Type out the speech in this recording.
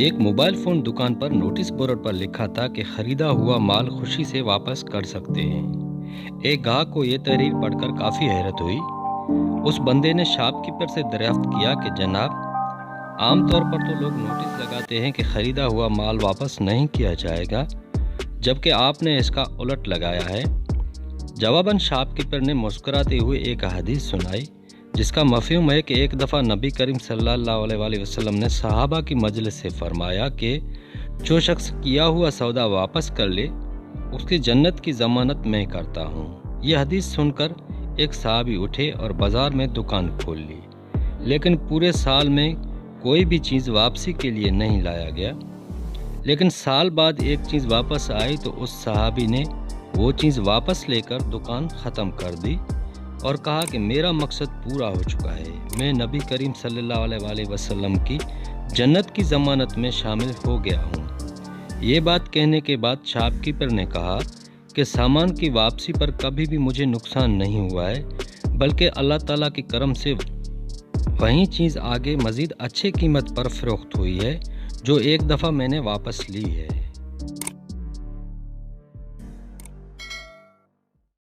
एक mobile phone दुकान पर नोटिस बोर्ड पर लिखा था कि खरीदा हुआ माल खुशी से वापस कर सकते हैं। एक ग्राहक को ये तहरीर पढ़कर काफ़ी हैरत हुई। उस बंदे ने शॉपकीपर से दरियाफ्त किया कि जनाब, आमतौर पर तो लोग नोटिस लगाते हैं कि खरीदा हुआ माल वापस नहीं किया जाएगा, जबकि आपने इसका उलट लगाया है। जवाबन शॉपकीपर ने मुस्कुराते हुए एक हदीस सुनाई, जिसका मफ़हूम है कि एक दफ़ा नबी करीम सल्लल्लाहु अलैहि वसल्लम ने सहाबा की मजलिस से फरमाया कि जो शख्स किया हुआ सौदा वापस कर ले, उसकी जन्नत की ज़मानत मैं करता हूँ। यह हदीस सुनकर एक सहाबी उठे और बाज़ार में दुकान खोल ली, लेकिन पूरे साल में कोई भी चीज़ वापसी के लिए नहीं लाया गया। लेकिन साल बाद एक चीज़ वापस आई तो उस सहाबी ने वो चीज़ वापस लेकर दुकान ख़त्म कर दी और कहा कि मेरा मकसद पूरा हो चुका है, मैं नबी करीम सल्लल्लाहु अलैहि वसल्लम की जन्नत की ज़मानत में शामिल हो गया हूँ। ये बात कहने के बाद शॉपकीपर ने कहा कि सामान की वापसी पर कभी भी मुझे नुकसान नहीं हुआ है, बल्कि अल्लाह ताला की करम से वही चीज़ आगे मज़ीद अच्छे कीमत पर फ़रोख्त हुई है जो एक दफ़ा मैंने वापस ली है।